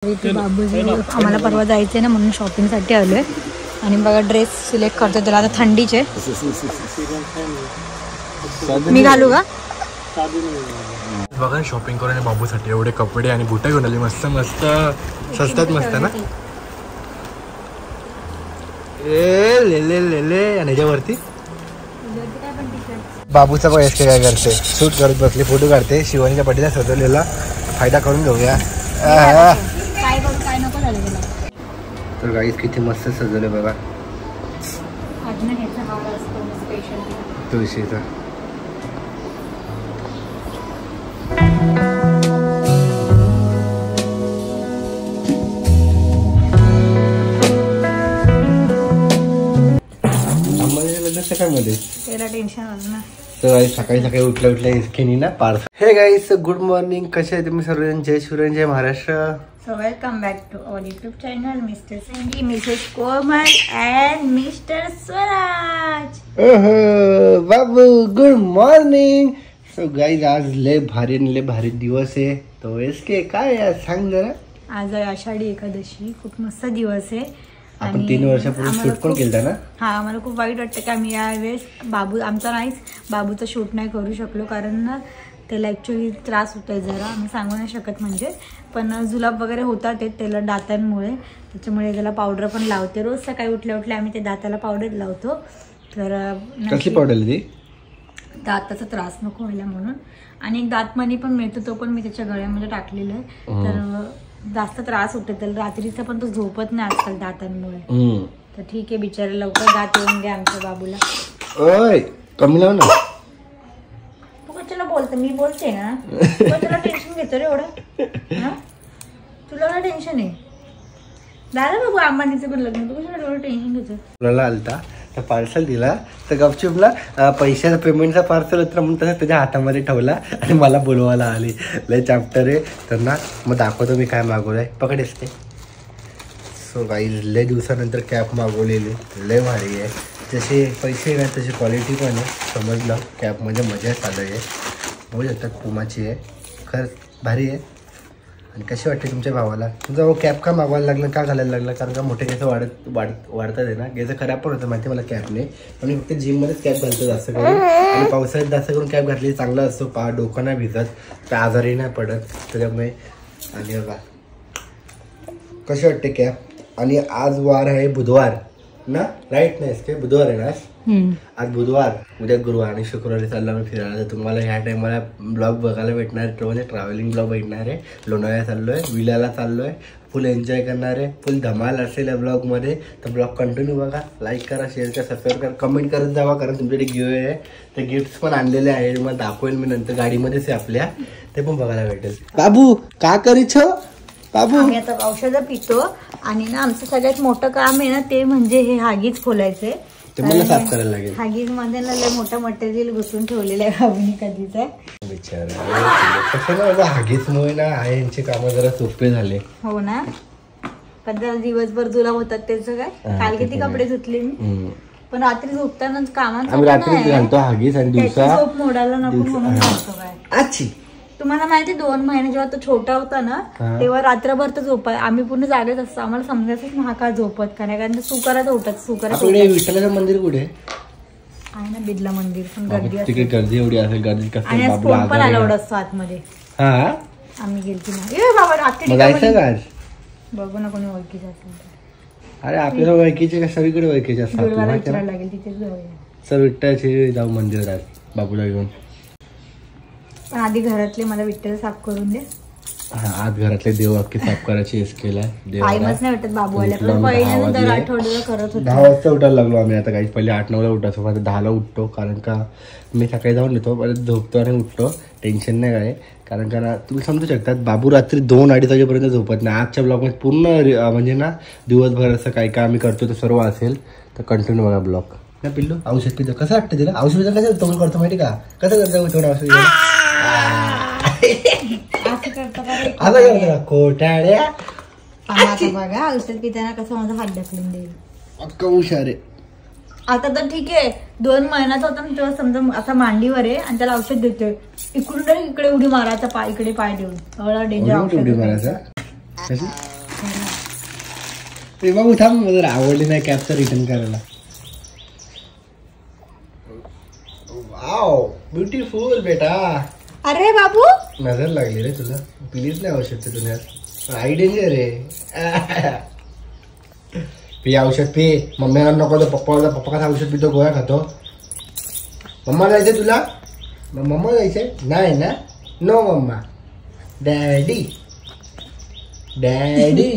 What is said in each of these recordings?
आम्हाला परवा जायचंय ना म्हणून शॉपिंग साठी आलोय आणि बघा ड्रेस सिलेक्ट करतोय त्याला. आता थंडीचे मी घालू का बघा शॉपिंग करून बाबूसाठी एवढे कपडे आणि बुटा घेऊन आले मस्त मस्त स्वस्तात मस्त ना. आणि याच्यावरती बाबूचा बघ काय करते शूट करत बसले फोटो काढते. शिवानीच्या बर्थडेला सजवलेला फायदा करून घेऊया. तर गाईस किती मस्त सजवले बघा तुळशीचा. मध्ये टेन्शन आलं ना. तर सकाळी सकाळी उठल्या इस्केनी ना parcel. Hey guys good morning, कसे आहे तुम्ही सर्वजण? जय शिवराय, जय Maharashtra. So welcome back to our YouTube channel, Mr. Sandy, Mrs. Komal and Mr. Swaraj. Babu good morning. So guys आज लय भारी दिवस आहे. तो इसके काय यार सांग जरा. आज आषाढी एकादशी, खूप मस्त दिवस आहे. आपण 3 वर्षापूर्वी शूट पण केलं ना. हा, आम्हाला खूप वाईट वाटतं की आम्ही यावेळेस आमचा नाहीच बाबूचं शूट नाही करू शकलो, कारण ना त्याला ॲक्च्युली त्रास होतोय जरा. आम्ही सांगू नाही शकत म्हणजे, पण जुलाब वगैरे होतात ते त्याला दातांमुळे. त्याच्यामुळे त्याला पावडर पण लावते. रोज सकाळी उठल्या आम्ही ते दाताला पावडर लावतो. तर कसली पावडर ती? दाताचा त्रास नको व्हायला म्हणून. आणि एक दातमणी पण मिळतो, तो पण मी त्याच्या गळ्यामध्ये टाकलेला आहे. तर जास्त त्रास होतो त्याला रात्रीचा, पण तो झोपत नाही आजकाल दातांमुळे. तर ठीक आहे, बिचारा लवकर दात येऊन द्या आमच्या बाबूला. ओय कमी लाव ना. तू कशाला बोलतो? मी बोलते ना. तुला टेन्शन घेतो रे एवढं? तुला काय टेन्शन आहे? दादा बाबू अंबानीचं पण लग्न, तू कशाला एवढं टेन्शन घेतो? तुला आलता तर पार्सल दिला तर गपचूपला पैशाचा पेमेंटचा पार्सल होता म्हणून तसं त्याच्या हातामध्ये ठेवला आणि मला बोलवायला आली. लय चॅप्टर आहे तर ना. मग दाखवतो मी काय मागवलंय, पकडेस ते. सो गाईज लय दिवसानंतर कॅप मागवलेली, लय भारी आहे. जसे पैसे नाही तशी क्वालिटी पण आहे. समजलं कॅप म्हणजे मजाच आलं आहे. बघू शकतात पुमाची आहे, खरंच भारी आहे. आणि कशी वाटते तुमच्या भावाला? तुमचा भाऊ कॅप का मागवायला लागलं, का घालायला लागला? कारण का मोठे केस वाढतात आहे ना. केस खराब पण होतं माहिती मला कॅपने. पण फक्त जिममध्येच कॅप घालतो जास्त करून. आणि पावसाळ्यात जास्त करून कॅप घातली चांगलं असतो. डोकं नाही भिजत, तर आजारी नाही पडत त्याच्यामुळे. आणि बघा कशी वाटते कॅप. आणि आज वार आहे बुधवार ना, राईट? नाही ते बुधवार आहे ना आज बुधवार, उद्या गुरुवार आणि शुक्रवारी चाललो मी फिरायला. तर तुम्हाला ह्या टाइमला ब्लॉग बघायला भेटणार आहे, म्हणजे ट्रॅव्हलिंग ब्लॉग भेटणार आहे. लोणावळ्याला चाललो आहे, विलाला चाललो आहे, फुल एन्जॉय करणार आहे, फुल धमाल असेल या ब्लॉगमध्ये. तर ब्लॉग कंटिन्यू बघा, लाईक करा, शेअर करा, सबस्क्राईब करा, कमेंट करत जावा. कारण तुमच्याकडे गिव्ह आहे, ते गिफ्ट्स पण आणलेले आहे. मग दाखवेल मी नंतर गाडीमध्येच आहे आपल्या, ते पण बघायला भेटेल. बाबू का करीच बाबू? आम्ही आता औषधं पितो आणि ना आमचं सगळ्यात मोठं काम आहे ना ते म्हणजे हे हागीज खोलायचे. मला साफ करायला लागेल. हागीज मध्ये ना लय मोठं मटेरियल घुसून ठेवलेलं आहे बाबूनी कधीच. बिचारा हागीजमुळे ना यांची कामं जरा सोपे झाले. हो ना, पण दिवसभर जुलाब होतात त्याचं काय. काल किती कपडे धुतले मी, पण रात्री झोपताना कामात रात्री घालतो हागीज आणि दिवसा झोप मोडायला नको म्हणून घालतो. काय आच्छी तुम्हाला माहिती 2 महिने जेव्हा तो छोटा होता ना तेव्हा रात्रभर तर झोपाय आम्ही पूर्ण जागेच असतो. आम्हाला समजायचंच हा का झोपत का नाही, कारण सुकरात उठत. सुकरात विठ्ठलाचं मंदिर कुठे आहे ना, बिर्ला मंदिर. पण गर्दी तिकडे गर्दी एवढी असेल, गर्दी आणि फोन पण अलाउड असतो आतमध्ये. आम्ही गेलती ना बाबा रात्री. बघू ना कोणी ओळखीचं असेल. अरे आपल्याला ओळखीचे का सगळीकडे ओळखीचे असतात. लागेल तिथेच जाऊया. सर विठ्ठलाचे जाऊ मंदिरात बाबूला घेऊन. पण आधी घरातले मला विठ्ठल साफ करून दे. आज घरातले देव अख्खी साफ करायची केलाय. टाइमच नाही भेटत बाबूला. पहिल्यांदा दर आठवड्याला करत होतो. 10 वाजता उठायला लागलो आम्ही आता. काही पहिले 8-9 ला उठायचो, आता 10 ला उठतो. कारण का मी सकाळी जाऊन येतो, परत झोपतो आणि उठतो. टेन्शन नाही काय. कारण का तुम्ही समजू शकतात बाबू रात्री 2-2:30 वाजेपर्यंत झोपत नाही. आजच्या ब्लॉगमध्ये पूर्ण म्हणजे ना दिवसभर असं काय काय आम्ही करतो ते सर्व असेल. तर कंटिन्यू बघा ब्लॉग ना. पिल्लू औषध पितो कसं वाटतं तिला? औषध कसं तोंड करतो माहिती का? कसं करतो तोंड औषध? खोटाड्या बघा औषध पिताना कसं माझा हात ढकलून देईल. हुशार आहे. आता तर ठीक आहे 2 महिन्याचा होता ना तेव्हा समजा असा मांडीवर आहे आणि त्याला औषध देतोय. इकडून इकडे उडी मारायचा, इकडे पाय देऊन. एवढा डेंजर औषध. ते बाबू थांब, मला आवडली नाही कॅपचा रिटर्न करायला. वाव ब्युटिफुल बेटा. अरे बाबू नजर लागली रे तुला. प्लीज नाही औषध तुला. आई डेंजर रे. पी औषध पी. मम्मीला नको तर पप्पा का औषध पितो, गोळ्या खातो. मम्मा जायचंय तुला? मम्मा जायचंय नाही ना? No mamma. Daddy daddy.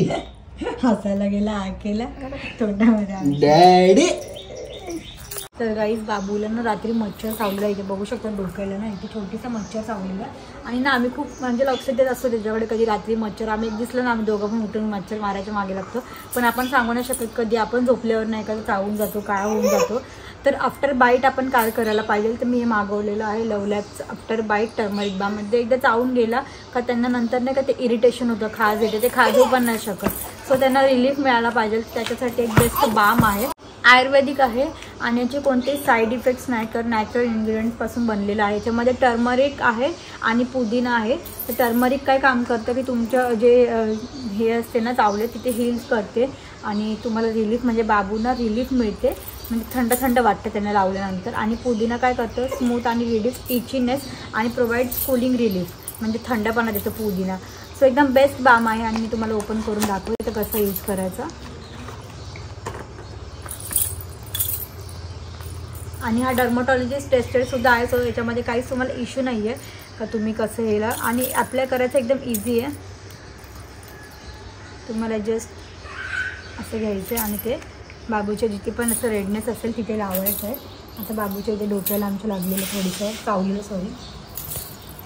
हसायला गेला आकेला तोंडामध्ये डॅडी. तर गाईस बाबूला ना रात्री मच्छर चावलेला, इथे बघू शकता डोक्याला ना इथे छोटीसा मच्छर चावलेला. आणि ना आम्ही खूप म्हणजे लक्ष देत असतो त्याच्याकडे. कधी रात्री मच्छर आम्ही दिसलं ना आम्ही दोघं पण उठून मच्छर मारायच्या मागे लागतो. पण आपण सांगू नाही शकत कधी आपण झोपल्यावर नाही का चावून जातो, काय होऊन जातो. तर आफ्टर बाईट आपण काय करायला पाहिजे, तर मी हे मागवलेलं आहे लवलॅब्स आफ्टर बाईट टर्मरिक बाम. म्हणजे एकदा चावून गेला का त्यांना नंतर नाही का ते इरिटेशन होतं, खाज येते, ते खाजू पण नाही शकत. सो त्यांना रिलीफ मिळाला पाहिजे, त्याच्यासाठी एक बेस्ट बाम आहे, आयुर्वेदिक आहे आणि याचे कोणतेही साईड इफेक्ट्स नाही कर, नॅचरल इन्ग्रेडियंट्सपासून बनलेलं आहे. याच्यामध्ये टर्मरिक आहे आणि पुदिना आहे. तर टर्मरिक काय काम करतं की तुमचं जे हे असते ना चावले तिथे हील्स करते आणि तुम्हाला रिलीफ म्हणजे बाबूंना रिलीफ मिळते, म्हणजे थंड थंड वाटतं त्यांना लावल्यानंतर. आणि पुदिना काय करतं स्मूथ आणि रिलीफ इचीनेस आणि प्रोव्हाइड्स कूलिंग रिलीफ, म्हणजे थंडपणा देतो पुदिना. सो एकदम बेस्ट बाम आहे आणि मी तुम्हाला ओपन करून दाखवते तर कसं यूज करायचं. आणि हा डर्मॅटॉलॉजिस्ट टेस्टेड सुद्धा आहे. सो याच्यामध्ये काहीच तुम्हाला इश्यू नाही आहे का तुम्ही कसं हेला. आणि अप्लाय करायचं एकदम इझी आहे. तुम्हाला जस्ट असं घ्यायचं आणि ते बाबूच्या जिथे पण असं रेडनेस असेल तिथे लावायचं आहे. आता बाबूच्या इथे डोक्याला आमच्या लागलेलं थोडीसं चावलेलं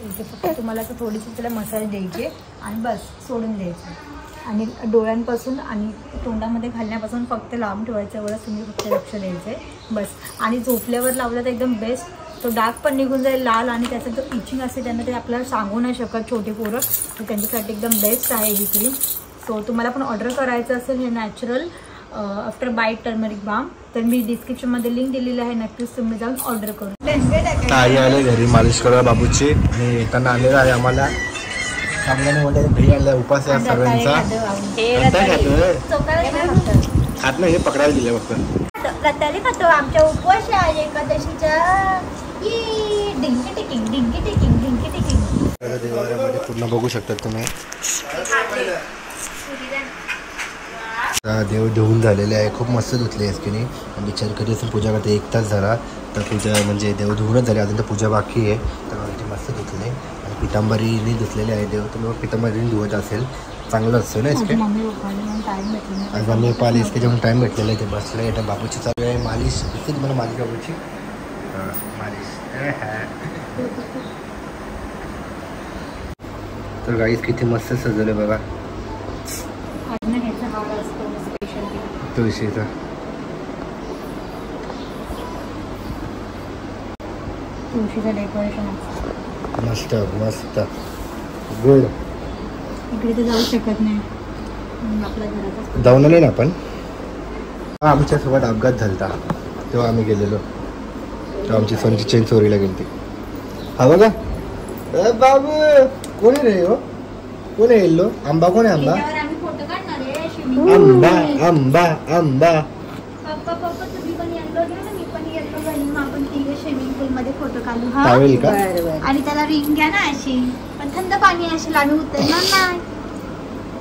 इथे फक्त तुम्हाला असं थोडीशी त्याला मसाज द्यायचे आणि बस सोडून द्यायचं. आणि डोळ्यांपासून आणि तोंडामध्ये घालण्यापासून फक्त लांब ठेवायचं, एवढं तुम्ही फक्त लक्ष द्यायचं आहे बस. आणि झोपल्यावर लावलं तर एकदम बेस्ट. तो डाग पण निघून जाईल लाल. आणि त्याचा जो इचिंग असते त्यांना ते आपल्याला सांगू नाही शकत छोटे पोरं, तर त्यांच्यासाठी एकदम बेस्ट आहे ही क्रीम. सो तुम्हाला पण ऑर्डर करायचं असेल हे natural after bite turmeric balm तर मी डिस्क्रिप्शनमध्ये लिंक दिलेली आहे, नक्कीच तुम्ही जाऊन ऑर्डर करून. आई आले घरी मालिश करा बाबूची आणि येताना आलेला आहे आम्हाला सामने मोठे दही आणला. उपास आहे सर्वांचा. खात नाही, हे पकडायला दिले फक्त रताळे खातो. आमच्या उपवास आहे एकादशीच्या. डिंकी टिकिंग डिंकी टिकिंग डिंकी टिकिंग. देवालयामध्ये पूर्ण बघू शकता तुम्ही. देव धुवून झालेले आहे, खूप मस्त धुतले आहे की नाही. आणि चरकटी असून पूजा करते 1 तास झाला तर पूजा म्हणजे देव धुवूनच झाले, अजून तर पूजा बाकी आहे. तर मस्त धुतले आणि पितांबरीने धुतलेले आहे देव. तर मग पितांबरीने धुवत असेल चांगलं असतं ना इसके. आज मम्मी पप्पा इसके जेव्हा टाईम भेटलेला आहे ते बसलं आहे. बाबूची चालू आहे मालिश. दिसते तुम्हाला माझी बाबूची मालिश. तर गाईस किती मस्त सजवलं बघा तुळशीचा. तुळशीचं डेकोरेशन मस्त मस्त गुड. इकडे तर जाऊ शकत नाही, आपल्या घरातच जाऊन आलो ना आपण. आमच्यासोबत अपघात झाला तेव्हा आम्ही गेलेलो, तेव्हा आमची सोनीची चेन चोरीला गेली. हा बघा बाबू कोण रे हो, कोण येलो आंबा, कोण आहे आंबा? आंबा आंबा आंबा. पप्पा पप्पा तुम्ही पण येलो घ्या ना, मी पण येलो घालून आपण तिघे स्विमिंग पूल मध्ये फोटो काढू. हा का? आणि त्याला रिंग घ्या ना अशी, पण थंड पाणी असेल, आम्ही उतरणार नाही.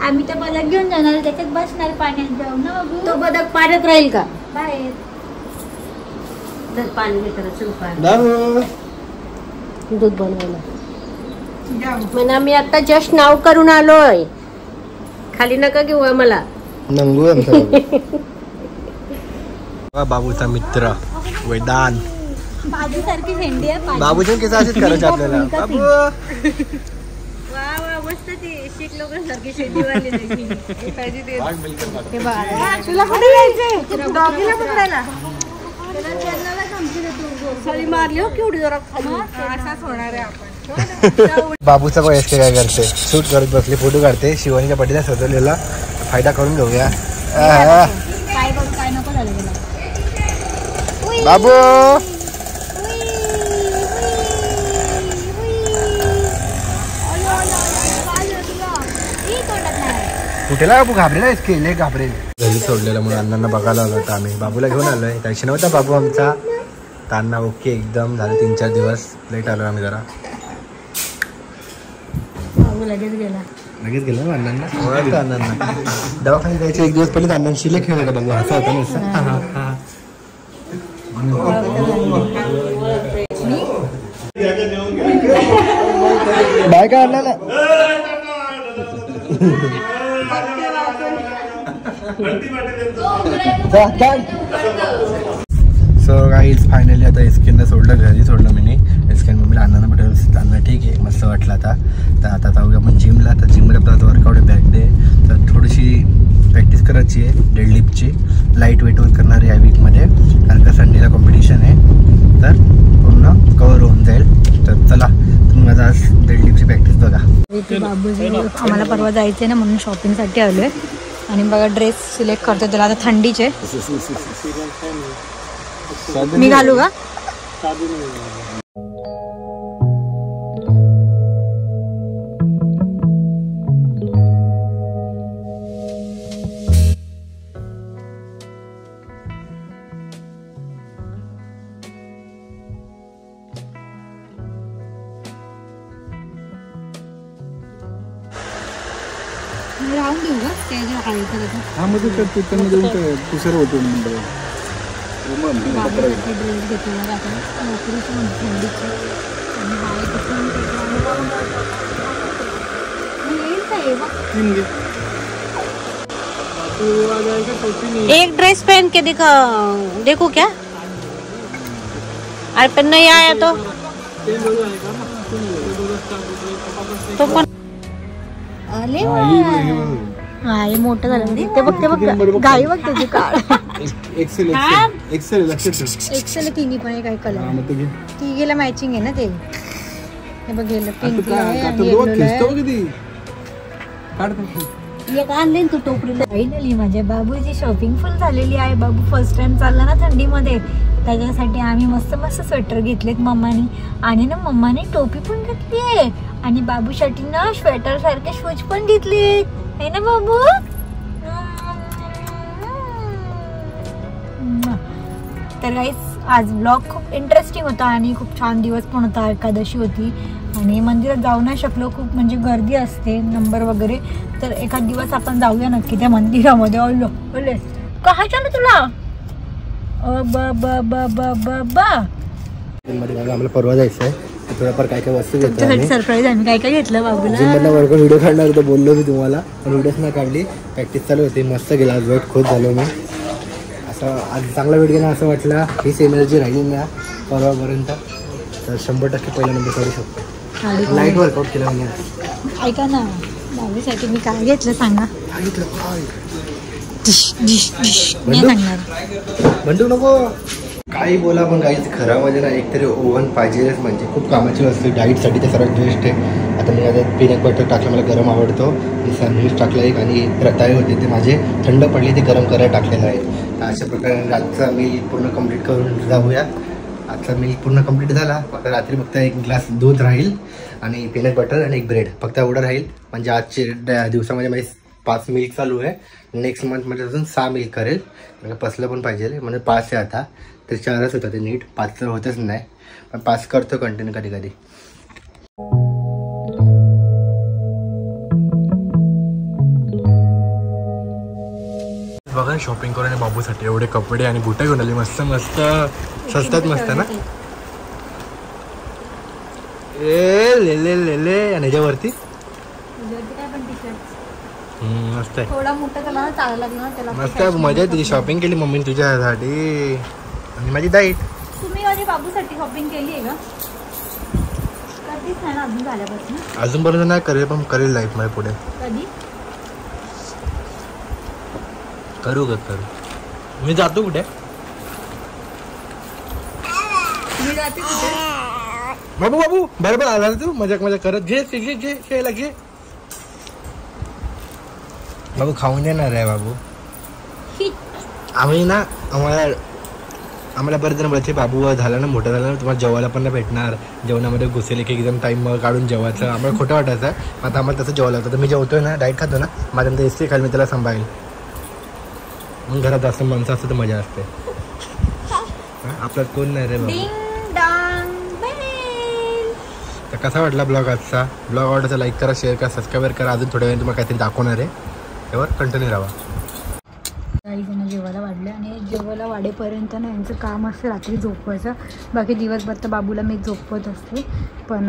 आम्ही तर बदक घेऊन जाणार, त्याच्यात बसणार पाण्यात जाऊ ना. बघू तो बदक पाण्यात राहील का बाहेर. पाणी दूध बनवायला म्हणा. मी आता जस्ट नाव करून आलोय, खाली नका घेऊ आम्हाला. नंगू बाबूचा मित्र वेदांत. बाजू सारखी झेंडी आहे. बाबूजन कसं असंच करायचं आपल्याला. बाबू वा वा मस्त ती शीख लोकांसारखी शेतीवाली तुला कुठे जायचंय? डॉगीला पकडायला मारली हो केवढी जरा. असाच होणार आहे आपण. बाबूचा पण एसके काय करते, शूट करत बसले, फोटो काढते. शिवानीच्या बड्डेला सजवलेला फायदा करून घेऊया. काय बघ काय नको झालं तुला बाबू. कुठेला बाबू घाबरेला केले घाबरेल. घरी सोडलेलं म्हणून अण्णांना बघायला आलो होतो आम्ही. बाबूला घेऊन आलोय. त्याशी नव्हता बाबू आमचा. त्यांना ओके एकदम झालं. 3-4 दिवस लेट आलो आम्ही जरा. बाबू लगेच गेला अण्णांना ओळखतो अण्णांना. दवाखान्यात जायचं 1 दिवस पहिले अण्णांशी लय खेळ बाबू असं होतं ना. बाय का अण्णाला. सो गाईज फायनली आता एसकेनला सोडलं. घरी सोडलं मी. एसकेन मम्मीला अण्णांना भेटलं. अण्णा ठीक आहे मस्त वाटलं आता. तर आता जाऊया आपण जिमला. तर जिमला आपला वर्कआउट आहे बॅक डे. तर थोडीशी प्रॅक्टिस करायची आहे डेडलिफ्टची. लाईट वेटवर करणार आहे या वीकमध्ये. कारण का संडेला कॉम्पिटिशन आहे. तर पूर्ण कवर होऊन जाईल. तर चला तुम्ही माझा आज डेडलिफ्टची प्रॅक्टिस बघा. बाबू आम्हाला परवा जायचं आहे ना म्हणून शॉपिंगसाठी आलो आहे. आणि बघा ड्रेस सिलेक्ट करतो. त्याला आता थंडीचे मी घालू का. राहून देऊ का ते हा मध्ये दुसरं होतो. ड्रेस घेतलेला आपण नोकरीची थंडीची. एक ड्रेस पहन के देखो क्या. अरे पण नहीं आया तो पण आले. हा हे मोठं झालं. ते बघ गाडी बघ त्याची काढ. एक्सेल तिन्ही पण काय कलर ती गेला मॅचिंग आहे ना ते. हे बघ गेलं पिंक आणले तू टोपरीला. फायनली माझ्या बाबूची शॉपिंग फुल झालेली आहे. बाबू फर्स्ट टाइम चालला ना थंडीमध्ये. त्याच्यासाठी आम्ही मस्त स्वेटर घेतलेत मम्मानी. आणि ना मम्माने टोपी पण घेतली आहे. आणि बाबूसाठी ना स्वेटर सारखे शूज पण घेतलेत है ना बाबू. तर गाईस आज ब्लॉग खूप इंटरेस्टिंग होता आणि खूप छान दिवस पण होता. एकादशी होती आणि मंदिरात जाऊ नाही शकलो. खूप म्हणजे गर्दी असते नंबर वगैरे. तर एखाद दिवस आपण जाऊया नक्की त्या मंदिरामध्ये. ओलो बोले काय चालू तुला. आम्हाला परवा जायचं आहे. थोडंफार काय वस्तू घेतली. सरप्राईज आम्ही काय व्हिडिओ काढणार होतं बोललो मी तुम्हाला. पण व्हिडिओच नाही काढली. प्रॅक्टिस चालू होती. मस्त गेला आज. वेट खूप झालो मी. असं आज चांगला वेट गेला असं वाटलं. हीच एनर्जी राहिली ना परवापर्यंत. तर 100% पहिला नंबर करू शकतो. लाईट वर्कआउट केला म्हणजे. ऐका ना बाबूसाठी मी काय घेतलं सांगा. म्हणतो नको काही बोला. पण काहीच घरामध्ये ना एकतरी ओव्हन पाहिजेच. म्हणजे खूप कामाची वस्तू. डाईटसाठी ते सर्वात बेस्ट आहे. आता मी आता पीनट बटर टाकलं. मला गरम आवडतो. मी सँडविच टाकलं एक. आणि रताळे होते ते माझे थंड पडले ते गरम करायला टाकलेलं आहे. तर अशा प्रकारे आजचा मील पूर्ण कंप्लीट करून जाऊया. आजचा मील पूर्ण कंप्लीट झाला. फक्त रात्री फक्त 1 ग्लास दूध राहील आणि पीनट बटर आणि 1 ब्रेड फक्त एवढं राहील. म्हणजे आजचे दिवसामध्ये माझे 5 मील चालू आहे. नेक्स्ट मंथमध्ये अजून 6 मील करेल. म्हणजे पसलं पण पाहिजे. म्हणजे 5 आहे आता. तर 4च होतं ते नीट. 5 तर होतच नाही. पण 5 करतो कंटिन्यू कधी कधी. बघा शॉपिंग करून आणि बाबूसाठी एवढे कपडे आणि बुटं घेऊन आली. मस्त स्वस्तात मस्त ना. ले आणि ह्याच्यावरती मस्त आहे. थोडा मोठा झाला चांगला लागला त्याला. मस्त मजा आहे. तुझी शॉपिंग केली मम्मीने तुझ्यासाठी. आणि माझी डाईट. तुम्ही माझ्या बाबूसाठी शॉपिंग केली आहे का. कधीच नाही ना अजून झाल्यापासून. अजूनपर्यंत नाही करेल. पण करेल लाईफ मध्ये पुढे. कधी करू. मी जातो कुठे. बाबू बरोबर आला तू. मजा करत घे बाबू. खाऊन येणार आहे बाबू. आम्ही ना आम्हाला आम्हाला बरेच जण बोलायचे बाबू झाला ना मोठा झाला ना तुम्हाला जेवायला पण नाही भेटणार, जेवणामध्ये घुसेल एक एकदम टाईम काढून जेवायचं. आम्हाला खोटं वाटायचं. आता आम्हाला तसं जेवायला होतं. तर मी जेवतोय ना डाएट खातो ना माझ्यानंतर एसटी खाली मी त्याला सांभाळेल. मग घरात जास्त माणसं असतं तर मजा असते. आपल्यात कोण नाही रे बाबा. तर कसा वाटला ब्लॉग आजचा? ब्लॉग आवडला लाईक करा, शेअर करा, सबस्क्राईब करा. अजून थोड्या वेळाने तुम्हाला काहीतरी दाखवणार आहे, त्यावर कंटिन्यू राहा. काही जण जेवायला वाढले आणि जेवायला वाढेपर्यंत ना यांचं काम असतं रात्री झोपवायचं. बाकी दिवसभर तर बाबूला मी झोपवत असते, पण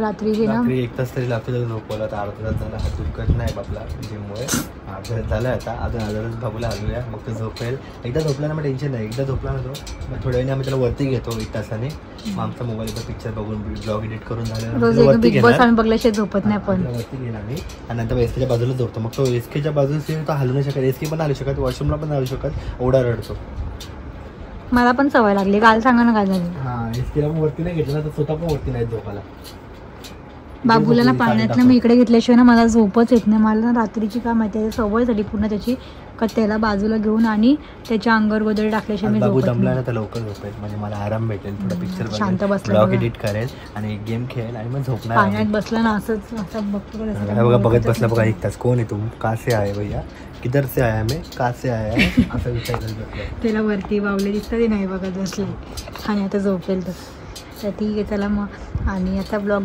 रात्री हे ना 1 तास तरी लागतो झोपवला. तर अर्धा तास झाला हा दुखत नाही बाबूला जिममुळे. अर्धा झालं आता, अजून अर्धा बाबूला हलवूया मग तो झोपेल. एकदा झोपला ना मग टेन्शन नाही. एकदा झोपला ना तो मग थोड्या वेळाने आम्ही त्याला वरती घेतो 1 तासाने. मग आमचा मोबाईलवर पिक्चर बघून ब्लॉग एडिट करून झालं बिग बॉस आम्ही बघल्याशिवाय झोपत नाही. पण वरती घेणार मी आणि नंतर एसकेच्या बाजूला झोपतो. मग तो एसकेच्या बाजूला तो हलू नाही शकत, एसके पण हलू शकत, वॉशरूमला पण हलू शकत, एवढा रडतो. मला पण सवय लागली. काल सांगा ना काय झाली. हा एसकेला पण वरती नाही घेतलं ना तर स्वतः पण वरती नाही झोपायला. बाबूला ना पाण्यातनं मी इकडे घेतल्याशिवाय ना मला झोपच येत नाही. मला ना रात्रीची काय माहिती आहे सवय झाली पूर्ण त्याची, का त्याला बाजूला घेऊन आणि त्याच्या अंगावर गोदडी टाकल्याशिवाय मी बाबू झोपत दमला नाही. ना तर लवकर झोपेल, म्हणजे मला आराम भेटेल. थोडा पिक्चर शांत बसला ब्लॉग एडिट करेल आणि गेम खेळेल आणि मग झोपणार. पाण्यात बसला ना असंच असं बघतो बघा बघत बसला बघा 1 तास. कोण आहे तुम, कहाँ से आए भैया, किधर से आया मैं, कहाँ से आया है असं विचारायला. त्याला वरती बावले दिसतं ते नाही बघत बसले आणि आता झोपेल तर ठीक आहे. चला मग आणि आता ब्लॉग